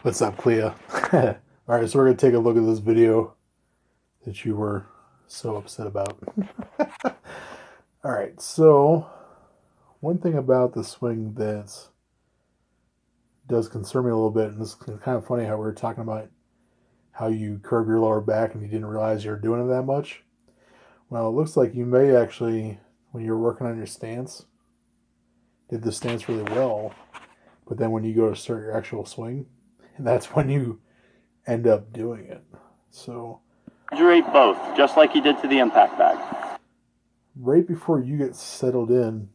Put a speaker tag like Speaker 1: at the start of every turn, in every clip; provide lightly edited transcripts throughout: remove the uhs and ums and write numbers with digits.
Speaker 1: What's up, Clea? Alright, so we're going to take a look at this video that you were so upset about. Alright, so one thing about the swing that does concern me a little bit, and this is kind of funny how we were talking about how you curve your lower back and you didn't realize you were doing it that much. Well, it looks like you may actually, when you're working on your stance, did the stance really well, but then when you go to start your actual swing, that's when you end up doing it. So
Speaker 2: Exaggerate both, just like you did to the impact bag.
Speaker 1: Right before you get settled in,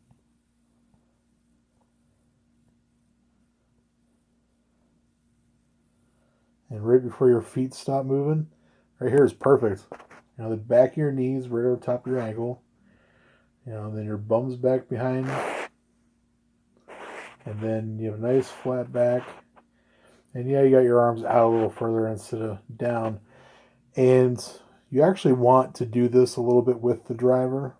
Speaker 1: and right before your feet stop moving, right here is perfect. You know, the back of your knees right over the top of your ankle. You know, then your bum's back behind. And then you have a nice flat back. And yeah, you got your arms out a little further instead of down. And you actually want to do this a little bit with the driver,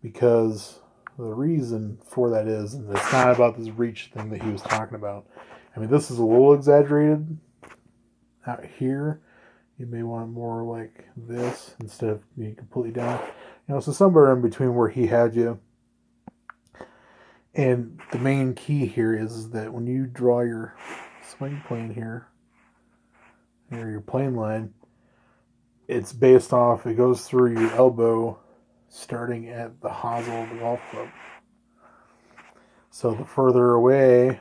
Speaker 1: because the reason for that is, and it's not about this reach thing that he was talking about. I mean, this is a little exaggerated out here. You may want more like this instead of being completely down. You know, so somewhere in between where he had you. And the main key here is that when you draw your swing plane here, or your plane line, it's based off, it goes through your elbow starting at the hosel of the golf club. So the further away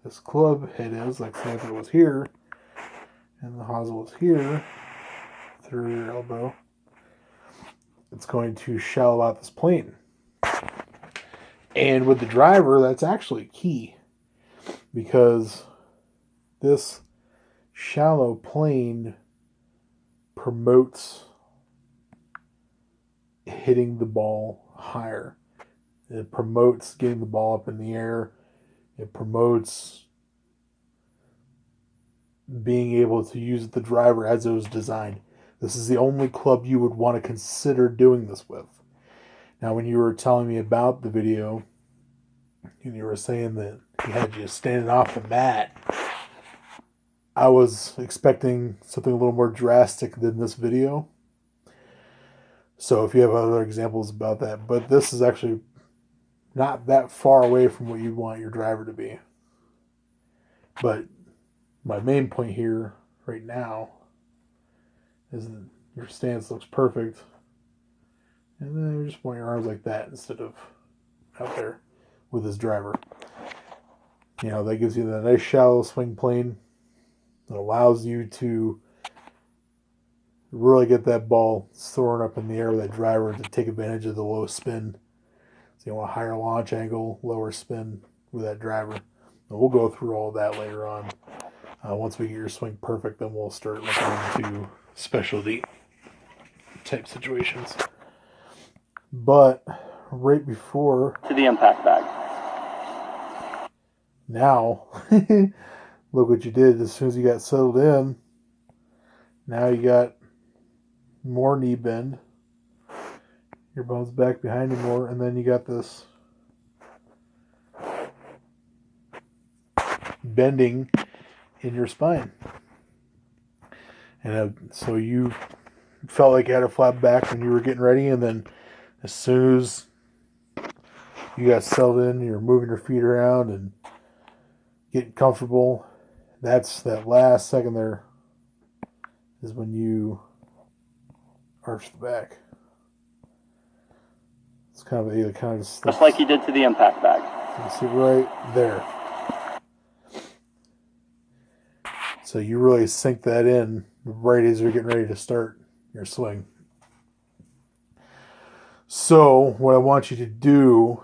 Speaker 1: this club head is, like say if it was here, and the hosel is here, through your elbow, it's going to shallow out this plane. And with the driver, that's actually key, because this shallow plane promotes hitting the ball higher. It promotes getting the ball up in the air. It promotes being able to use the driver as it was designed. This is the only club you would want to consider doing this with. Now, when you were telling me about the video, and you were saying that he had you standing off the mat, I was expecting something a little more drastic than this video. So if you have other examples about that, but this is actually not that far away from what you want your driver to be. But my main point here right now is that your stance looks perfect, and then you just want your arms like that instead of out there with this driver. You know, that gives you the nice shallow swing plane that allows you to really get that ball soaring up in the air with that driver to take advantage of the low spin. So you want a higher launch angle, lower spin with that driver. And we'll go through all that later on. Once we get your swing perfect, then we'll start looking into specialty type situations. But right before
Speaker 2: To the impact bag.
Speaker 1: Now, look what you did. As soon as you got settled in, now you got more knee bend. Your bum's back behind you more, and then you got this bending in your spine. And so you felt like you had a flat back when you were getting ready, and then as soon as you got settled in, you're moving your feet around and getting comfortable. That's that last second there is when you arch the back. It's kind of
Speaker 2: Just like you did to the impact bag.
Speaker 1: You see right there. So you really sink that in right as you're getting ready to start your swing. So what I want you to do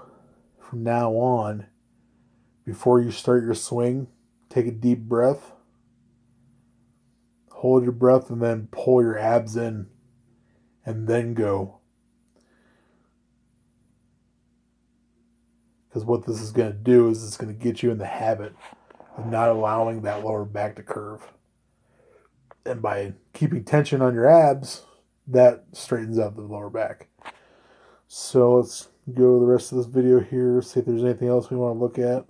Speaker 1: from now on, before you start your swing, take a deep breath, hold your breath, and then pull your abs in, and then go. Because what this is going to do is it's going to get you in the habit of not allowing that lower back to curve. And by keeping tension on your abs, that straightens out the lower back. So let's go the rest of this video here, see if there's anything else we want to look at.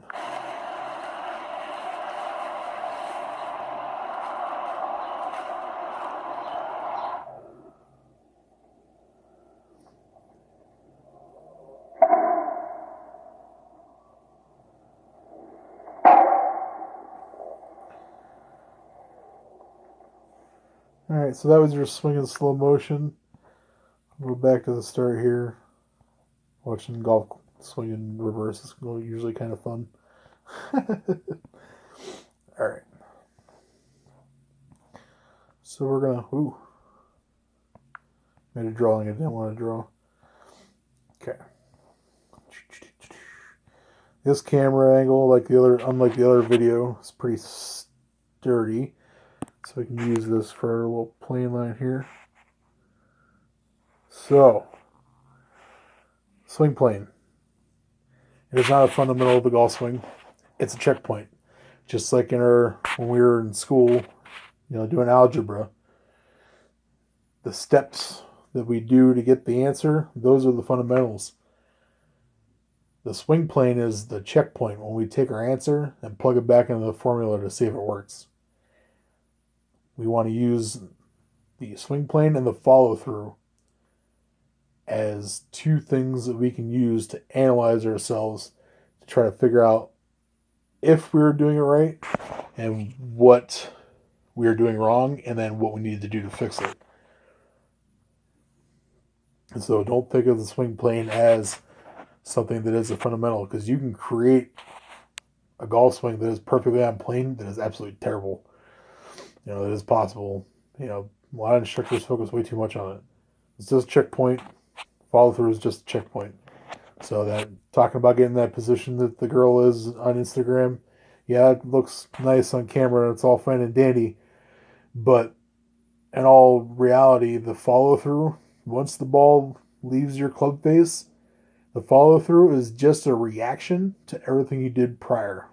Speaker 1: Alright, so that was your swing in slow motion. We'll go back to the start here. Watching golf swing in reverse is usually kind of fun. Alright. So we're gonna, made a drawing I didn't want to draw. Okay. This camera angle, unlike the other video, is pretty sturdy. So we can use this for a little plane line here. So, swing plane. It is not a fundamental of the golf swing. It's a checkpoint. Just like when we were in school, doing algebra, the steps that we do to get the answer, those are the fundamentals. The swing plane is the checkpoint when we take our answer and plug it back into the formula to see if it works. We want to use the swing plane and the follow-through as two things that we can use to analyze ourselves to try to figure out if we're doing it right and what we are doing wrong, and then what we need to do to fix it. And so don't think of the swing plane as something that is a fundamental, because you can create a golf swing that is perfectly on plane that is absolutely terrible. It is possible. A lot of instructors focus way too much on it. It's just a checkpoint. Follow through is just a checkpoint. So that talking about getting that position that the girl is on Instagram, yeah, it looks nice on camera. It's all fine and dandy. But in all reality, the follow through, once the ball leaves your club face, the follow through is just a reaction to everything you did prior.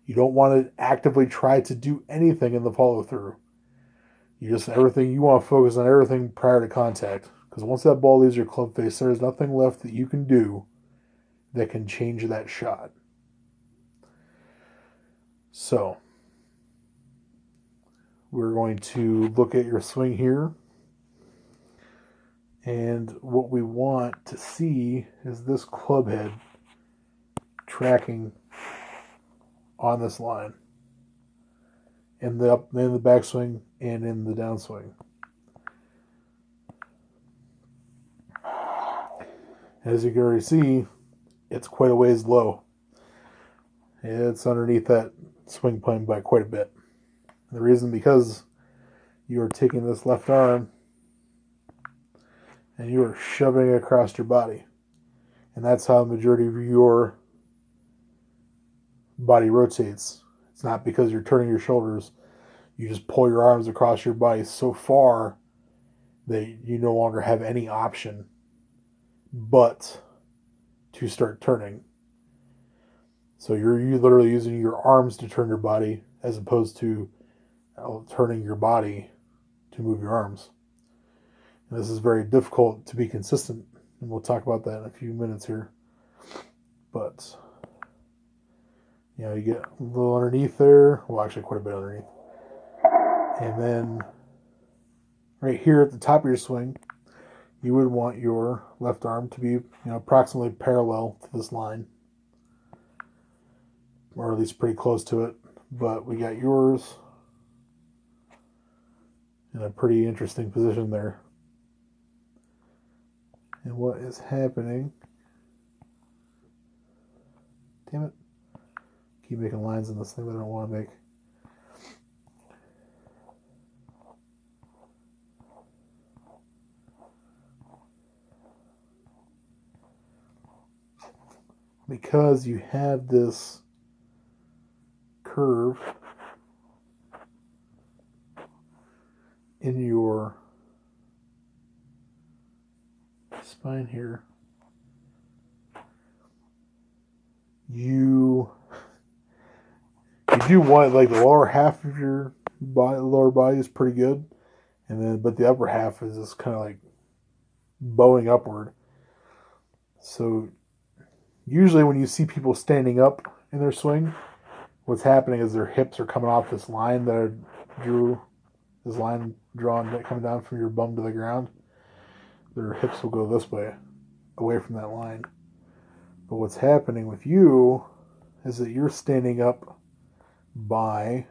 Speaker 1: You don't want to actively try to do anything in the follow through. You want to focus on everything prior to contact. Because once that ball leaves your club face, there's nothing left that you can do that can change that shot. So, we're going to look at your swing here. And what we want to see is this club head tracking on this line in the backswing and in the downswing. As you can already see, it's quite a ways low. It's underneath that swing plane by quite a bit. The reason because you are taking this left arm and you are shoving it across your body. And that's how the majority of your body rotates. It's not because you're turning your shoulders. You just pull your arms across your body so far that you no longer have any option but to start turning. So you're literally using your arms to turn your body as opposed to turning your body to move your arms. And this is very difficult to be consistent, and we'll talk about that in a few minutes here. But you get a little underneath there. Well, actually quite a bit underneath. And then right here at the top of your swing, you would want your left arm to be approximately parallel to this line, or at least pretty close to it. But we got yours in a pretty interesting position there. And what is happening? Damn it. Keep making lines in this thing that I don't want to make. Because you have this curve in your spine here, you do want the lower half of your body, lower body is pretty good, but the upper half is just kind of bowing upward. So usually when you see people standing up in their swing, what's happening is their hips are coming off this line that I drew, this line drawn coming down from your bum to the ground. Their hips will go this way, away from that line. But what's happening with you is that you're standing up by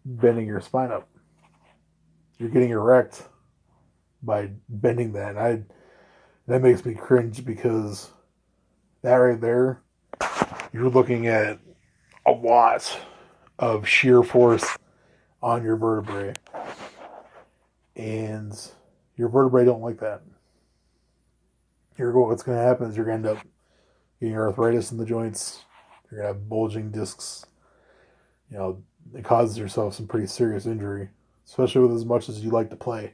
Speaker 1: bending your spine up. You're getting erect by bending that. That makes me cringe because that right there, you're looking at a lot of shear force on your vertebrae. And your vertebrae don't like that. What's going to happen is you're going to end up getting arthritis in the joints. You're going to have bulging discs. It causes yourself some pretty serious injury, especially with as much as you like to play.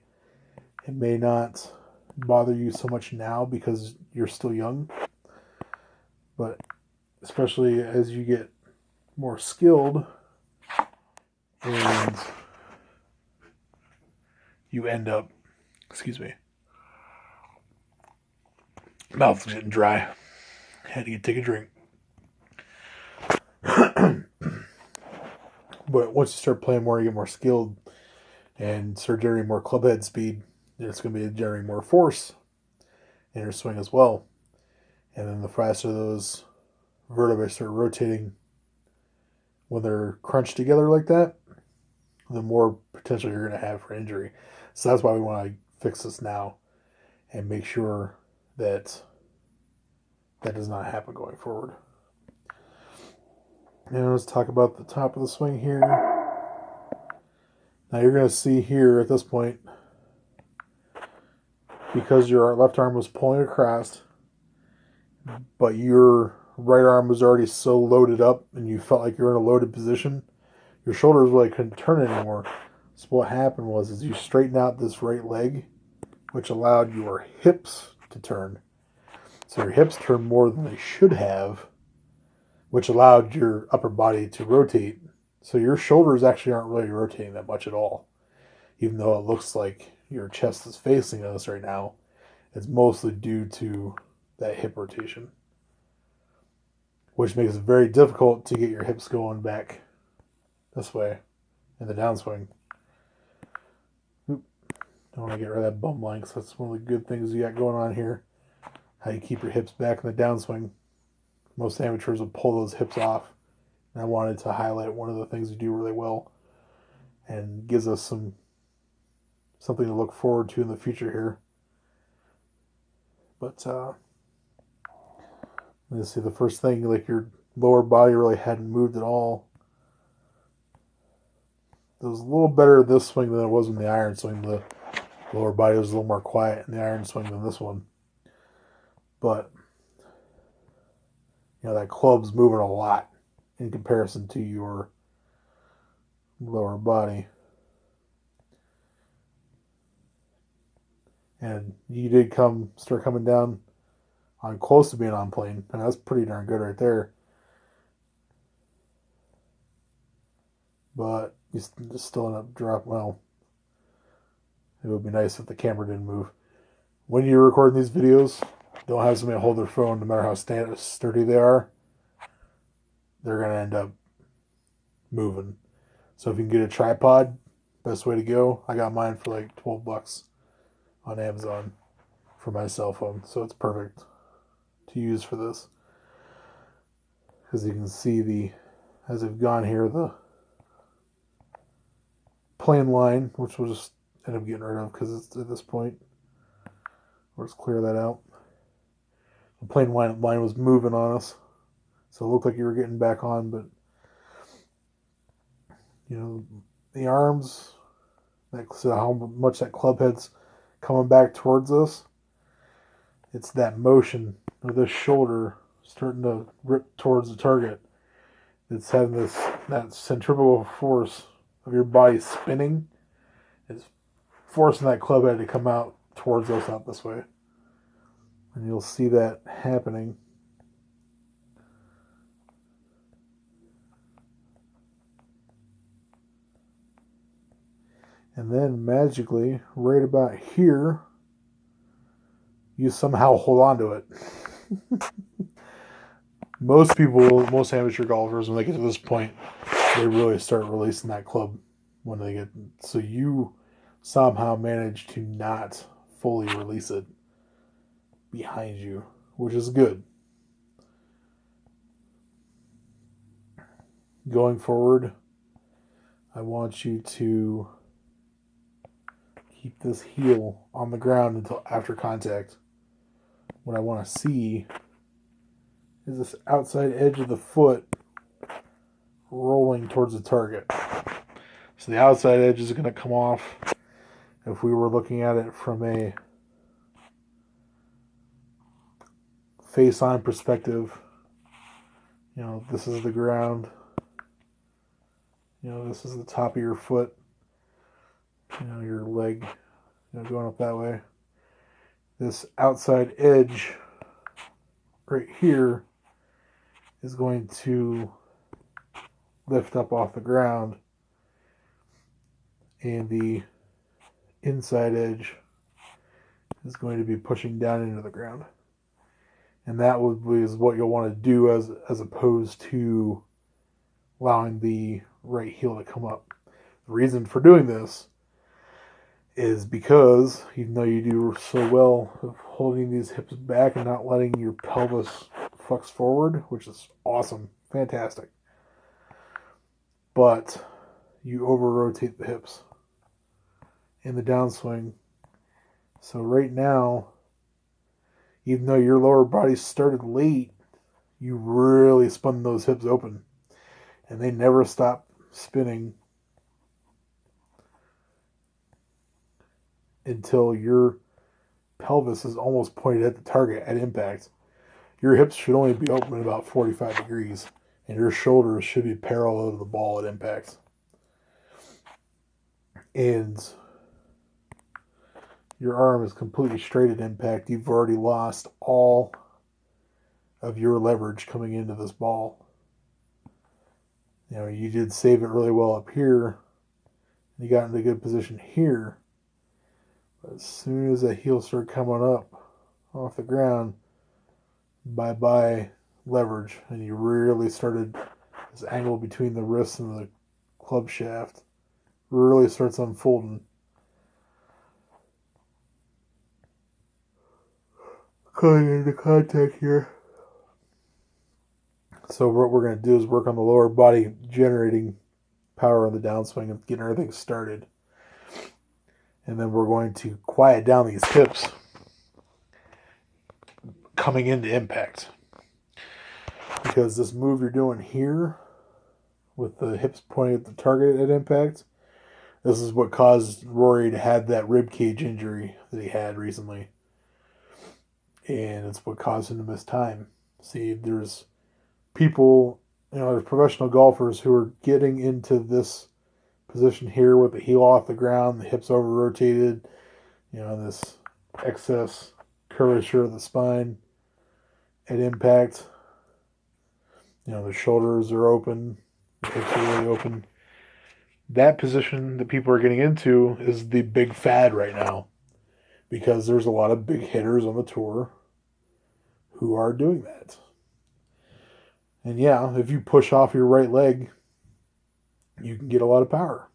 Speaker 1: It may not bother you so much now because you're still young, but especially as you get more skilled and you end up, mouth's getting dry. Had to take a drink. But once you start playing more, you get more skilled and start generating more club head speed. It's going to be generating more force in your swing as well. And then the faster those vertebrae start rotating when they're crunched together like that, the more potential you're going to have for injury. So that's why we want to fix this now and make sure that that does not happen going forward. Now let's talk about the top of the swing here. Now you're going to see here at this point, because your left arm was pulling across, but your right arm was already so loaded up and you felt like you were in a loaded position, your shoulders really couldn't turn anymore. So what happened was you straightened out this right leg, which allowed your hips to turn. So your hips turned more than they should have, which allowed your upper body to rotate. So your shoulders actually aren't really rotating that much at all. Even though it looks like your chest is facing us right now, it's mostly due to that hip rotation, which makes it very difficult to get your hips going back this way in the downswing. Don't want to get rid of that bum line, because that's one of the good things you got going on here. How you keep your hips back in the downswing. Most amateurs will pull those hips off. And I wanted to highlight one of the things you do really well and gives us something to look forward to in the future here. But let's see, the first thing, like your lower body really hadn't moved at all. It was a little better this swing than it was in the iron swing. The lower body was a little more quiet in the iron swing than this one. But, that club's moving a lot in comparison to your lower body. And you did start coming down on close to being on plane. And that's pretty darn good right there. But you just still end up dropping. Well, it would be nice if the camera didn't move. When you're recording these videos, don't have somebody hold their phone, no matter how sturdy they are. They're going to end up moving. So if you can get a tripod, best way to go. I got mine for like $12 on Amazon for my cell phone. So it's perfect to use for this. Because you can see as I've gone here, the plane line, which we'll just end up getting rid of because it's at this point. Let's clear that out. The plane line was moving on us. So it looked like you were getting back on, but the arms, so how much that club head's coming back towards us, it's that motion of this shoulder starting to rip towards the target. It's having that centrifugal force of your body spinning. It's forcing that club head to come out towards us, out this way. And you'll see that happening. And then magically, right about here, you somehow hold on to it. Most amateur golfers, when they get to this point, they really start releasing that club when they get. So you somehow manage to not fully release it behind you, which is good. Going forward, I want you to keep this heel on the ground until after contact. What I want to see is this outside edge of the foot rolling towards the target. So the outside edge is going to come off. If we were looking at it from a face-on perspective, this is the ground. This is the top of your foot. Your leg, going up that way. This outside edge right here is going to lift up off the ground, and the inside edge is going to be pushing down into the ground. And that is what you'll want to do as opposed to allowing the right heel to come up. The reason for doing this is because even though you do so well of holding these hips back and not letting your pelvis flex forward, which is awesome, fantastic, but you over-rotate the hips in the downswing. So right now, even though your lower body started late, you really spun those hips open, and they never stop spinning until your pelvis is almost pointed at the target at impact. Your hips should only be open at about 45 degrees, and your shoulders should be parallel to the ball at impact. And your arm is completely straight at impact. You've already lost all of your leverage coming into this ball. You did save it really well up here. You got into a good position here. But as soon as that heel started coming up off the ground, bye-bye leverage. And you really started, this angle between the wrist and the club shaft really starts unfolding. Coming into contact here. So what we're going to do is work on the lower body generating power on the downswing and getting everything started. And then we're going to quiet down these hips coming into impact. Because this move you're doing here with the hips pointing at the target at impact, this is what caused Rory to have that rib cage injury that he had recently. And it's what caused him to miss time. See, there's people, there's professional golfers who are getting into this position here with the heel off the ground, the hips over rotated, this excess curvature of the spine at impact. The shoulders are open, the hips are really open. That position that people are getting into is the big fad right now, because there's a lot of big hitters on the tour who are doing that. And yeah, if you push off your right leg, you can get a lot of power.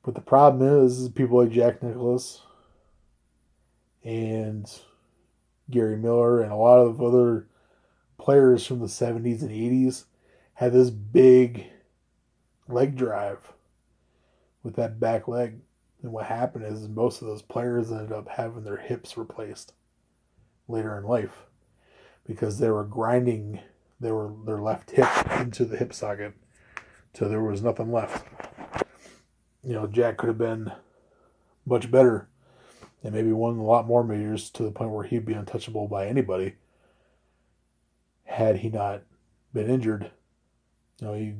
Speaker 1: But the problem is people like Jack Nicklaus and Gary Miller and a lot of other players from the 70s and 80s had this big leg drive with that back leg. And what happened is most of those players ended up having their hips replaced later in life because they were grinding their left hip into the hip socket till there was nothing left. Jack could have been much better and maybe won a lot more majors to the point where he'd be untouchable by anybody had he not been injured. He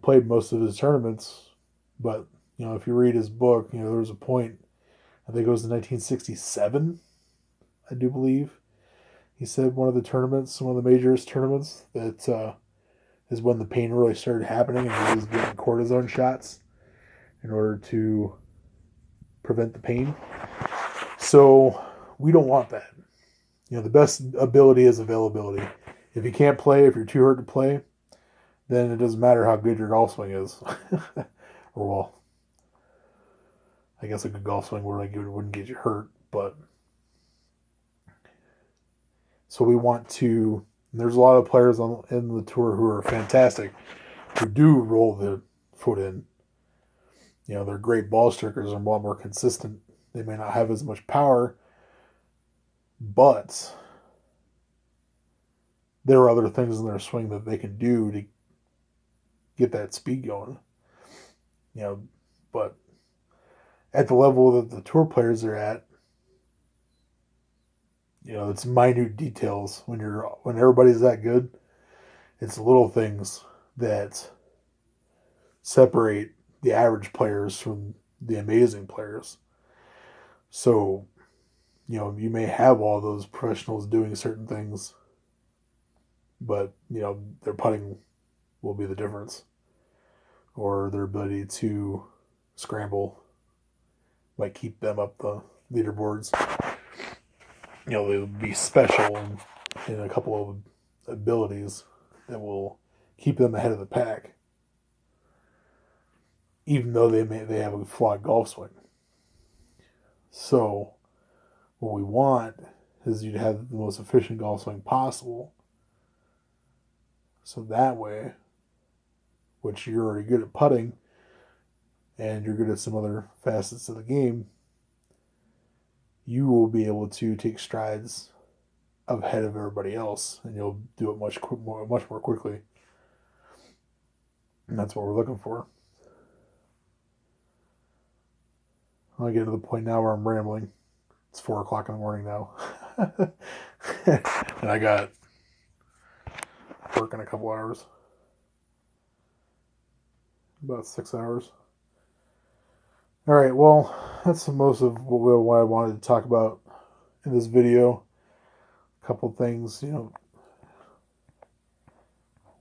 Speaker 1: played most of his tournaments, but if you read his book, there was a point, I think it was in 1967, I do believe. He said one of the majors tournaments, that is when the pain really started happening and he was getting cortisone shots in order to prevent the pain. So we don't want that. The best ability is availability. If you can't play, if you're too hurt to play, then it doesn't matter how good your golf swing is. Or well, I guess a good golf swing wouldn't get you hurt, but so we want to. There's a lot of players in the tour who are fantastic, who do roll the foot in. You know, their great ball strikers are a lot more consistent. They may not have as much power, but there are other things in their swing that they can do to get that speed going. You know, but at the level that the tour players are at, you know, it's minute details. When everybody's that good, it's little things that separate the average players from the amazing players. So, you know, you may have all those professionals doing certain things, but, you know, their putting will be the difference. Or their ability to scramble might keep them up the leaderboards. You know, they'll be special in a couple of abilities that will keep them ahead of the pack, even though they have a flawed golf swing. So, what we want is you to have the most efficient golf swing possible. So that way, which you're already good at putting, and you're good at some other facets of the game, you will be able to take strides ahead of everybody else, and you'll do it much more quickly. And that's what we're looking for. I get to the point now where I'm rambling. It's 4 o'clock in the morning now. And I got work in a couple hours. About 6 hours. All right, well, that's most of what I wanted to talk about in this video. A couple things, you know.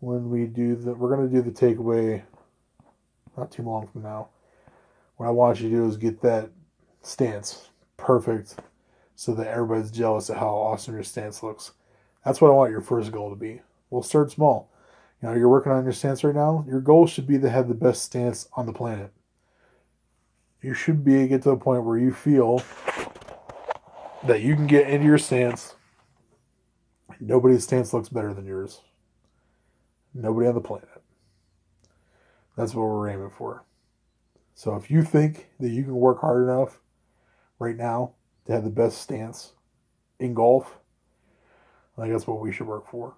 Speaker 1: When we do we're going to do the takeaway not too long from now. What I want you to do is get that stance perfect so that everybody's jealous of how awesome your stance looks. That's what I want your first goal to be. We'll start small. You know, you're working on your stance right now. Your goal should be to have the best stance on the planet. You should get to a point where you feel that you can get into your stance. Nobody's stance looks better than yours. Nobody on the planet. That's what we're aiming for. So if you think that you can work hard enough right now to have the best stance in golf, I think that's what we should work for.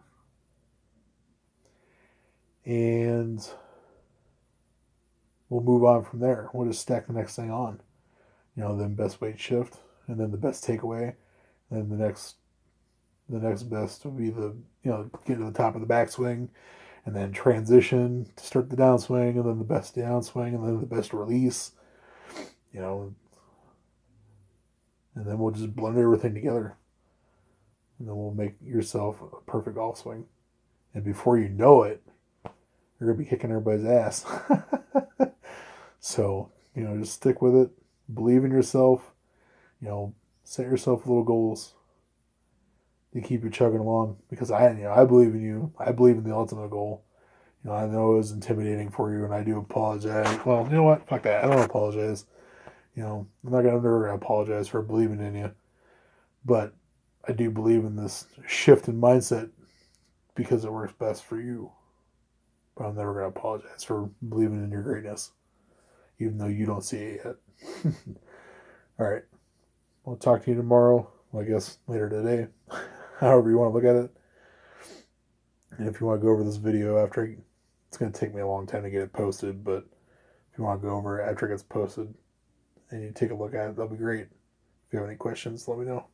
Speaker 1: And we'll move on from there. We'll just stack the next thing on. You know, then best weight shift, and then the best takeaway, and the next best will be get to the top of the backswing, and then transition to start the downswing, and then the best downswing, and then the best release. You know, and then we'll just blend everything together, and then we'll make yourself a perfect golf swing. And before you know it, you're gonna be kicking everybody's ass. So, you know, just stick with it. Believe in yourself. You know, set yourself little goals to keep you chugging along. Because I believe in you. I believe in the ultimate goal. You know, I know it was intimidating for you, and I do apologize. Well, you know what? Fuck that. I don't apologize. You know, I'm never gonna apologize for believing in you. But I do believe in this shift in mindset because it works best for you. But I'm never gonna apologize for believing in your greatness, even though you don't see it yet. All right. I'll talk to you tomorrow. Well, I guess later today. However you want to look at it. And if you want to go over this video after, it's going to take me a long time to get it posted, but if you want to go over it after it gets posted and you take a look at it, that'll be great. If you have any questions, let me know.